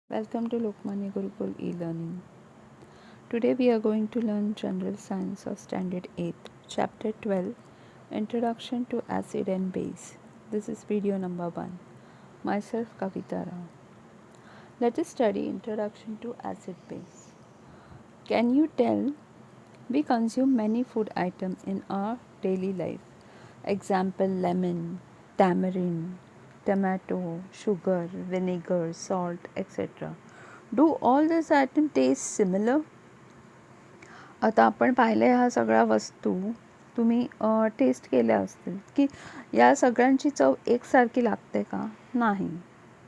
Welcome to Lokmanya Gurukul e-learning. Today we are going to learn General Science of Standard 8, Chapter 12, Introduction to Acid and Base. This is video number 1. Myself Kavita Rao. Let us study Introduction to Acid Base. Can you tell? We consume many food items in our daily life. Example lemon, tamarind, tomato, sugar, vinegar, salt, etc. Do all these items taste similar? आता आपण पाहिलं ह्या सगळ्या वस्तू तुम्ही test केल्या असतील की या सगळ्यांची चव एकसारखी लागते का? नाही.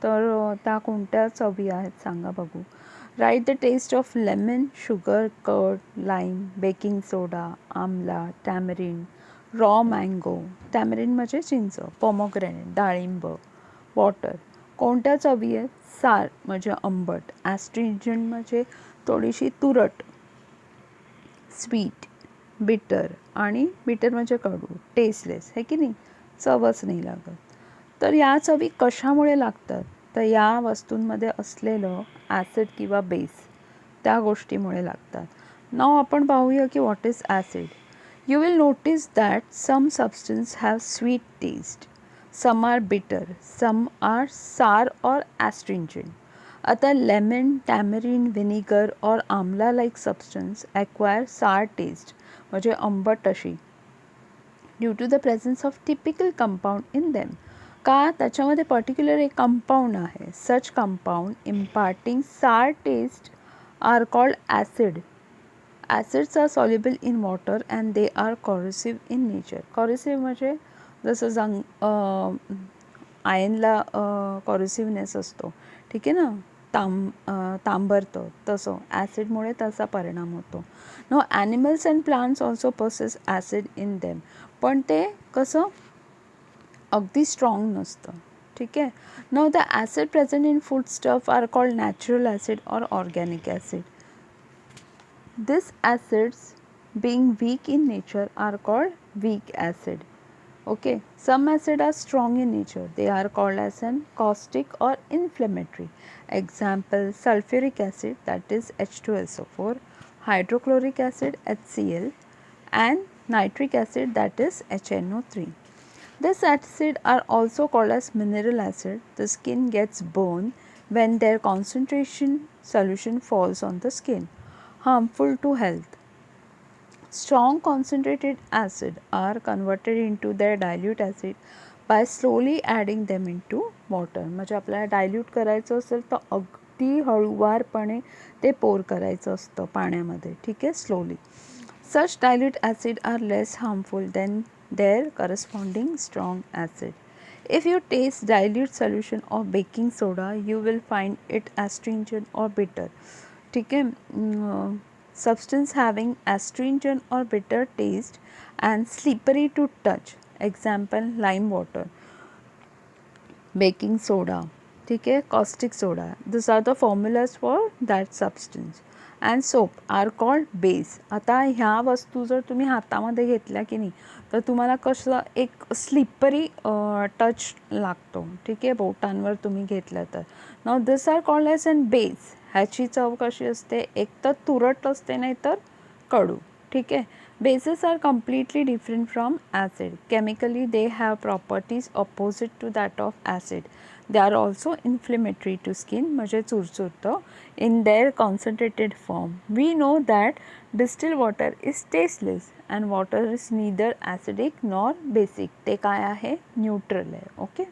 तर त्या कोणत्या चवी आहेत सांगा बघू. Right the taste of lemon, sugar, curd, lime, baking soda, amla, tamarind, raw mango, tamarind म्हणजे चिंच, पोमोग्रेनेट, डाळिंब, वॉटर. कोणत्या चवी आहेत? सार म्हणजे आंबट, ॲस्ट्रिंजंट म्हणजे थोडीशी तुरट, स्वीट, बिटर आणि बिटर म्हणजे कडू, टेस्टलेस आहे की नाही, चवच नाही लागत. तर या चवी कशामुळे लागतात? तर या वस्तूंमध्ये असलेलं ॲसिड किंवा बेस त्या गोष्टीमुळे लागतात. नाव आपण पाहूया की what is acid. You will notice that some substance have sweet taste, some are bitter, some are sour और ॲस्ट्रिंजंट. आता लेमन, टॅमरिन, विनेगर और amla like substance acquire sour taste म्हणजे आंबट अशी due to the presence of typical compound in them. का? त्याच्यामध्ये particular एक compound आहे. Such compound imparting sour taste are called acid. Acids are soluble in water and they are कॉरोसिव्ह in nature. Corrosive म्हणजे जसं आयनला कॉरोसिव्हनेस असतो, ठीक आहे ना, तांबरतं, तसं ॲसिडमुळे त्याचा परिणाम होतो. No animals and plants also possess acid in them, पण ते कसं अगदी स्ट्रॉंग नसतं, ठीक आहे. No the acid present in food stuff are called natural acid और organic acid. This acids being weak in nature are called weak acid. Okay, some acid are strong in nature. They are called as an caustic or inflammatory. Example, sulfuric acid, that is H2SO4, hydrochloric acid, HCl, and nitric acid, that is HNO3. This acid are also called as mineral acid. The skin gets burned when their concentration solution falls on the skin. Harmful to health. Strong concentrated acid are converted into their dilute acid by slowly adding them into water. म्हणजे आपल्याला dilute करायचं असेल तर अगदी हळूवारपणे ते पोर करायचं असतं पाण्यामध्ये, ठीक आहे, slowly. Such dilute acid are less harmful than their corresponding strong acid. If you taste dilute solution of baking soda, you will find it astringent or bitter. ठीक आहे. Substance having astringent or bitter taste and slippery to touch. Example, lime water, baking soda, ठीक आहे, caustic soda. These are the formulas for that substance. And soap are called base. आता ह्या वस्तू जर तुम्ही हातामध्ये घेतल्या की नाही तर तुम्हाला कसं एक स्लिपरी टच लागतो, ठीक आहे, बोटांवर तुम्ही घेतलं तर. Now this are called as an base. ह्याची चव कशी असते? एक तर तुरट असते नाही तर कडू, ठीक आहे. Bases are completely different from acid. Chemically they have properties opposite to that of acid. They are also inflammatory to skin म्हणजे चुरचुरतं in their concentrated form. We know that distil water is tasteless and water is neither acidic nor basic. ते काय आहे? Neutral आहे. Okay.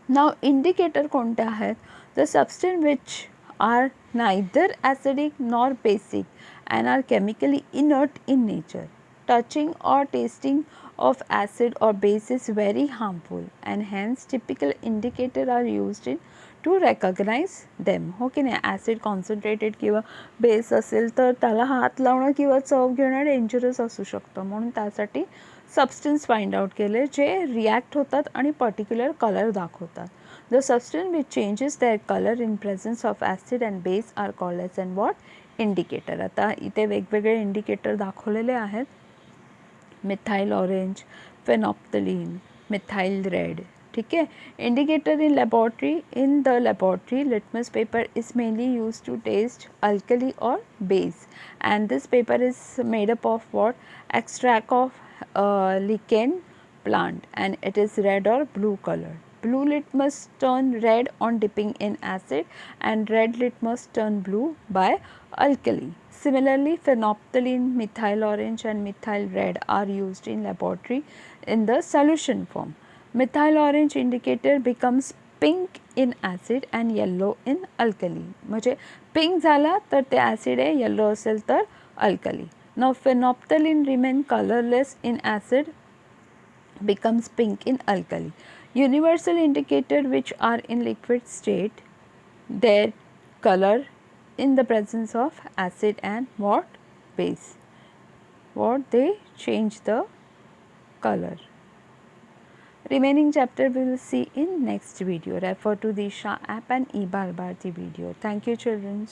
नाव indicator कोणते आहेत? The substance which are neither acidic nor basic and are chemically inert in nature. Touching or tasting of acid or base is very harmful and hence typical indicator are used to recognize them. हो की नाही? Acid concentrated किंवा base असेल तर त्याला हात लावणं किंवा चव घेणं डेंजरस असू शकतं, म्हणून त्यासाठी सबस्टन्स फाइंड आउट केले जे रिॲक्ट होतात आणि पर्टिक्युलर कलर दाखवतात. The substance which changes their color in presence of acid and base are called as and what? Indicator. आता इथे वेगवेगळे इंडिकेटर दाखवलेले आहेत. मिथाइल ऑरेंज, फेनॉप्थलीन, मिथाइल रेड, ठीक है. Indicator in laboratory. In the laboratory, litmus paper is mainly used to taste alkali or base, and this paper is made up of what? Extract of lichen plant, and it is red or blue color. Blue litmus turn red on dipping in acid, and red litmus turn blue by alkali. Similarly, phenolphthalein, methyl orange and methyl red are used in laboratory in the solution form. Methyl orange indicator becomes pink in acid and yellow in alkali. म्हणजे pink झाला तर ते acid आहे, yellow असेल तर alkali. Now phenolphthalein remain colorless in acid, becomes pink in alkali. Universal indicator which are in liquid state, their color in the presence of acid and what? Base. What? They change the color. Remaining chapter we will see in next video. Refer to the Disha app and eBalbharti video. Thank you, children.